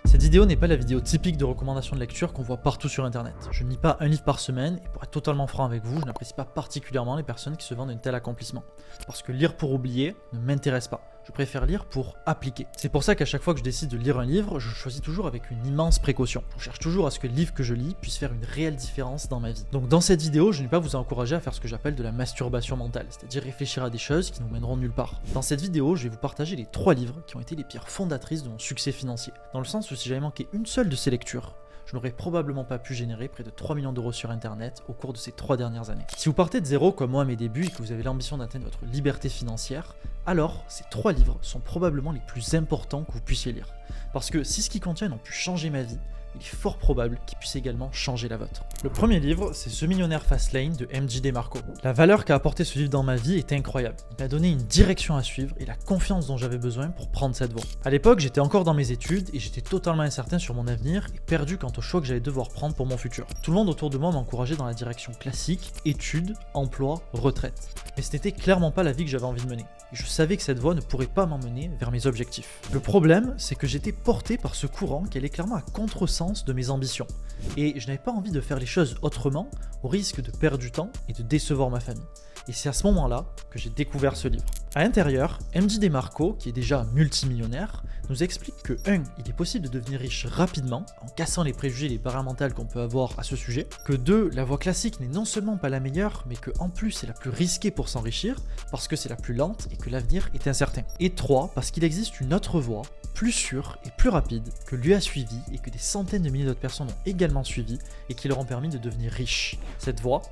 Cette vidéo n'est pas la vidéo typique de recommandation de lecture qu'on voit partout sur internet. Je ne lis pas un livre par semaine et pour être totalement franc avec vous, je n'apprécie pas particulièrement les personnes qui se vendent un tel accomplissement. Parce que lire pour oublier ne m'intéresse pas. Je préfère lire pour appliquer. C'est pour ça qu'à chaque fois que je décide de lire un livre, je choisis toujours avec une immense précaution. Je cherche toujours à ce que le livre que je lis puisse faire une réelle différence dans ma vie. Donc dans cette vidéo, je ne vais pas vous encourager à faire ce que j'appelle de la masturbation mentale, c'est-à-dire réfléchir à des choses qui nous mèneront nulle part. Dans cette vidéo, je vais vous partager les 3 livres qui ont été les pierres fondatrices de mon succès financier. Dans le sens où si j'avais manqué une seule de ces lectures, je n'aurais probablement pas pu générer près de 3 millions d'euros sur internet au cours de ces 3 dernières années. Si vous partez de zéro comme moi à mes débuts et que vous avez l'ambition d'atteindre votre liberté financière, alors ces 3 livres sont probablement les plus importants que vous puissiez lire. Parce que si ce qu'ils contiennent ont pu changer ma vie, il est fort probable qu'ils puissent également changer la vôtre. Le premier livre, c'est The Millionaire Fastlane de MJ DeMarco. La valeur qu'a apporté ce livre dans ma vie est incroyable. Il m'a donné une direction à suivre et la confiance dont j'avais besoin pour prendre cette voie. À l'époque, j'étais encore dans mes études et j'étais totalement incertain sur mon avenir et perdu quant au choix que j'allais devoir prendre pour mon futur. Tout le monde autour de moi m'encourageait dans la direction classique, études, emploi, retraite. Mais ce n'était clairement pas la vie que j'avais envie de mener. Et je savais que cette voie ne pourrait pas m'emmener vers mes objectifs. Le problème, c'est que j'étais porté par ce courant qui allait clairement à contresens de mes ambitions. Et je n'avais pas envie de faire les choses autrement, au risque de perdre du temps et de décevoir ma famille. Et c'est à ce moment-là que j'ai découvert ce livre. À l'intérieur, MJ DeMarco, qui est déjà multimillionnaire, nous explique que 1. Il est possible de devenir riche rapidement, en cassant les préjugés et les barrières mentales qu'on peut avoir à ce sujet, que 2. La voie classique n'est non seulement pas la meilleure, mais que en plus c'est la plus risquée pour s'enrichir, parce que c'est la plus lente et que l'avenir est incertain. Et 3. Parce qu'il existe une autre voie, plus sûre et plus rapide, que lui a suivi et que des centaines de milliers d'autres personnes ont également suivi et qui leur ont permis de devenir riches. Cette voie,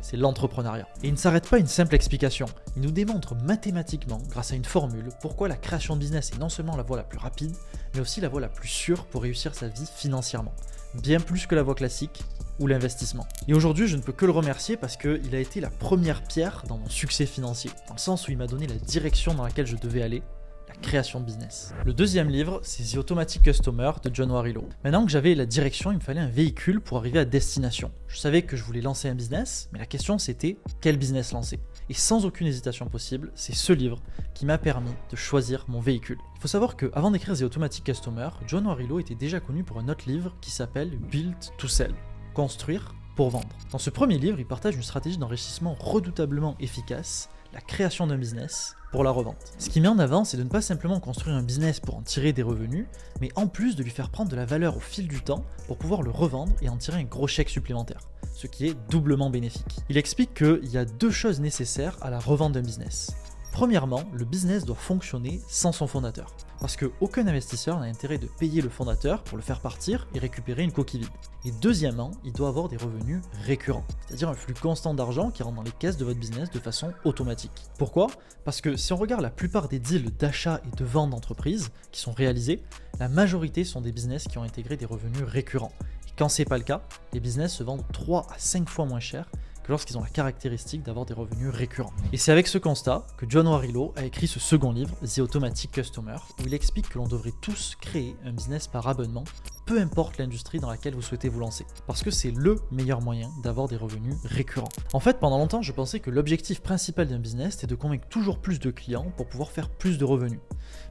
c'est l'entrepreneuriat. Et il ne s'arrête pas à une simple explication. Il nous démontre mathématiquement, grâce à une formule, pourquoi la création de business est non seulement la voie la plus rapide, mais aussi la voie la plus sûre pour réussir sa vie financièrement. Bien plus que la voie classique ou l'investissement. Et aujourd'hui, je ne peux que le remercier parce qu'il a été la première pierre dans mon succès financier, dans le sens où il m'a donné la direction dans laquelle je devais aller, la création de business. Le deuxième livre, c'est The Automatic Customer de John Warrillow. Maintenant que j'avais la direction, il me fallait un véhicule pour arriver à destination. Je savais que je voulais lancer un business, mais la question c'était quel business lancer. Et sans aucune hésitation possible, c'est ce livre qui m'a permis de choisir mon véhicule. Il faut savoir qu'avant d'écrire The Automatic Customer, John Warrillow était déjà connu pour un autre livre qui s'appelle Build to Sell, construire pour vendre. Dans ce premier livre, il partage une stratégie d'enrichissement redoutablement efficace, la création d'un business pour la revente. Ce qu'il met en avant, c'est de ne pas simplement construire un business pour en tirer des revenus, mais en plus de lui faire prendre de la valeur au fil du temps pour pouvoir le revendre et en tirer un gros chèque supplémentaire, ce qui est doublement bénéfique. Il explique qu'il y a 2 choses nécessaires à la revente d'un business. Premièrement, le business doit fonctionner sans son fondateur. Parce qu'aucun investisseur n'a intérêt de payer le fondateur pour le faire partir et récupérer une coquille vide. Et deuxièmement, il doit avoir des revenus récurrents, c'est-à-dire un flux constant d'argent qui rentre dans les caisses de votre business de façon automatique. Pourquoi ? Parce que si on regarde la plupart des deals d'achat et de vente d'entreprises qui sont réalisés, la majorité sont des business qui ont intégré des revenus récurrents. Et quand c'est pas le cas, les business se vendent 3 à 5 fois moins cher que lorsqu'ils ont la caractéristique d'avoir des revenus récurrents. Et c'est avec ce constat que John Warrillow a écrit ce second livre, The Automatic Customer, où il explique que l'on devrait tous créer un business par abonnement, peu importe l'industrie dans laquelle vous souhaitez vous lancer, parce que c'est le meilleur moyen d'avoir des revenus récurrents. En fait, pendant longtemps, je pensais que l'objectif principal d'un business était de convaincre toujours plus de clients pour pouvoir faire plus de revenus.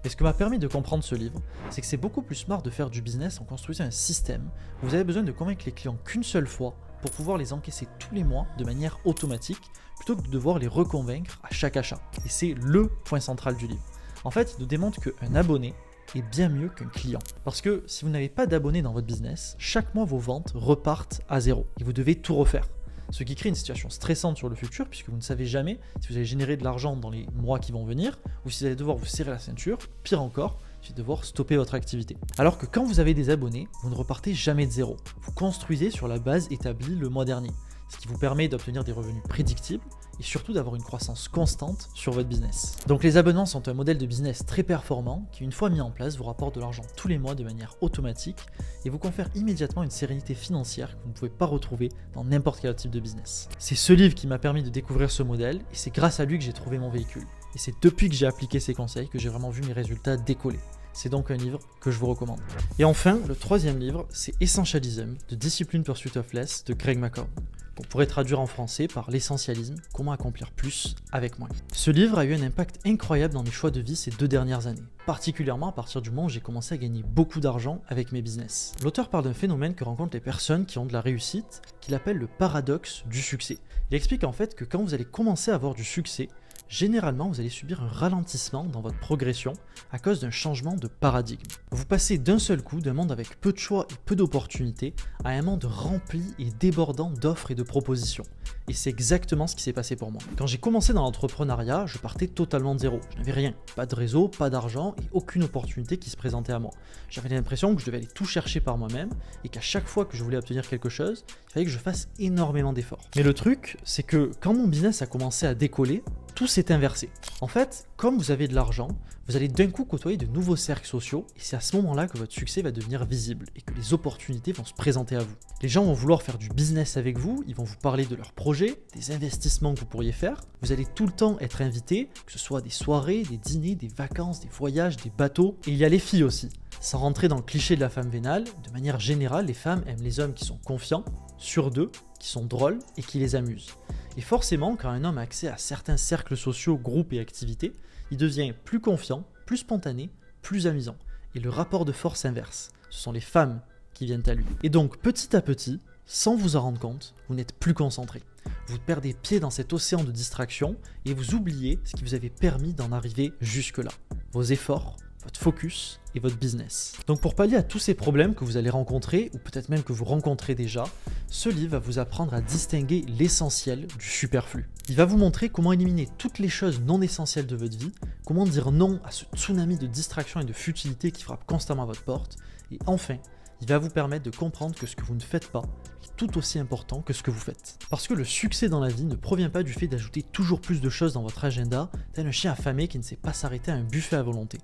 Mais ce que m'a permis de comprendre ce livre, c'est que c'est beaucoup plus smart de faire du business en construisant un système où vous avez besoin de convaincre les clients qu'une seule fois pour pouvoir les encaisser tous les mois de manière automatique, plutôt que de devoir les reconvaincre à chaque achat. Et c'est le point central du livre. En fait, il nous démontre qu'un abonné est bien mieux qu'un client. Parce que si vous n'avez pas d'abonnés dans votre business, chaque mois vos ventes repartent à zéro et vous devez tout refaire. Ce qui crée une situation stressante sur le futur puisque vous ne savez jamais si vous allez générer de l'argent dans les mois qui vont venir ou si vous allez devoir vous serrer la ceinture, pire encore, si vous allez devoir stopper votre activité. Alors que quand vous avez des abonnés, vous ne repartez jamais de zéro. Vous construisez sur la base établie le mois dernier, ce qui vous permet d'obtenir des revenus prédictibles et surtout d'avoir une croissance constante sur votre business. Donc les abonnements sont un modèle de business très performant qui, une fois mis en place, vous rapporte de l'argent tous les mois de manière automatique et vous confère immédiatement une sérénité financière que vous ne pouvez pas retrouver dans n'importe quel type de business. C'est ce livre qui m'a permis de découvrir ce modèle et c'est grâce à lui que j'ai trouvé mon véhicule. Et c'est depuis que j'ai appliqué ces conseils que j'ai vraiment vu mes résultats décoller. C'est donc un livre que je vous recommande. Et enfin, le troisième livre, c'est Essentialism, The Disciplined Pursuit of Less de Greg McKeown. qu'on pourrait traduire en français par l'essentialisme, comment accomplir plus avec moins. Ce livre a eu un impact incroyable dans mes choix de vie ces 2 dernières années, particulièrement à partir du moment où j'ai commencé à gagner beaucoup d'argent avec mes business. L'auteur parle d'un phénomène que rencontrent les personnes qui ont de la réussite, qu'il appelle le paradoxe du succès. Il explique en fait que quand vous allez commencer à avoir du succès, généralement, vous allez subir un ralentissement dans votre progression à cause d'un changement de paradigme. Vous passez d'un seul coup d'un monde avec peu de choix et peu d'opportunités à un monde rempli et débordant d'offres et de propositions. Et c'est exactement ce qui s'est passé pour moi. Quand j'ai commencé dans l'entrepreneuriat, je partais totalement de zéro. Je n'avais rien, pas de réseau, pas d'argent et aucune opportunité qui se présentait à moi. J'avais l'impression que je devais aller tout chercher par moi-même et qu'à chaque fois que je voulais obtenir quelque chose, il fallait que je fasse énormément d'efforts. Mais le truc, c'est que quand mon business a commencé à décoller, tout s'est inversé. En fait, comme vous avez de l'argent, vous allez d'un coup côtoyer de nouveaux cercles sociaux et c'est à ce moment-là que votre succès va devenir visible et que les opportunités vont se présenter à vous. Les gens vont vouloir faire du business avec vous, ils vont vous parler de leurs projets, des investissements que vous pourriez faire. Vous allez tout le temps être invité, que ce soit des soirées, des dîners, des vacances, des voyages, des bateaux. Et il y a les filles aussi. Sans rentrer dans le cliché de la femme vénale, de manière générale, les femmes aiment les hommes qui sont confiants, sûrs d'eux, qui sont drôles et qui les amusent. Et forcément, quand un homme a accès à certains cercles sociaux, groupes et activités, il devient plus confiant, plus spontané, plus amusant. Et le rapport de force inverse. Ce sont les femmes qui viennent à lui. Et donc, petit à petit, sans vous en rendre compte, vous n'êtes plus concentré. Vous perdez pied dans cet océan de distraction et vous oubliez ce qui vous avait permis d'en arriver jusque-là. Vos efforts, votre focus et votre business. Donc pour pallier à tous ces problèmes que vous allez rencontrer, ou peut-être même que vous rencontrez déjà, ce livre va vous apprendre à distinguer l'essentiel du superflu. Il va vous montrer comment éliminer toutes les choses non essentielles de votre vie, comment dire non à ce tsunami de distraction et de futilité qui frappe constamment à votre porte, et enfin, il va vous permettre de comprendre que ce que vous ne faites pas est tout aussi important que ce que vous faites. Parce que le succès dans la vie ne provient pas du fait d'ajouter toujours plus de choses dans votre agenda, tel un chien affamé qui ne sait pas s'arrêter à un buffet à volonté.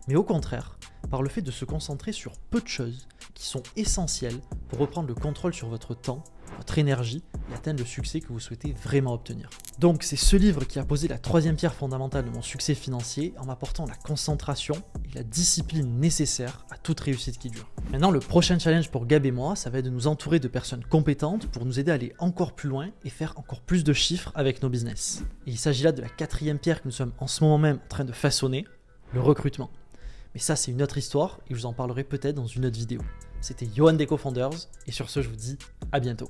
Mais au contraire, par le fait de se concentrer sur peu de choses qui sont essentielles pour reprendre le contrôle sur votre temps, votre énergie et atteindre le succès que vous souhaitez vraiment obtenir. Donc c'est ce livre qui a posé la 3e pierre fondamentale de mon succès financier en m'apportant la concentration et la discipline nécessaires à toute réussite qui dure. Maintenant, le prochain challenge pour Gab et moi, ça va être de nous entourer de personnes compétentes pour nous aider à aller encore plus loin et faire encore plus de chiffres avec nos business. Et il s'agit là de la 4e pierre que nous sommes en ce moment même en train de façonner, le recrutement. Mais ça, c'est une autre histoire et je vous en parlerai peut-être dans une autre vidéo. C'était Johan des Co-Founders et sur ce, je vous dis à bientôt.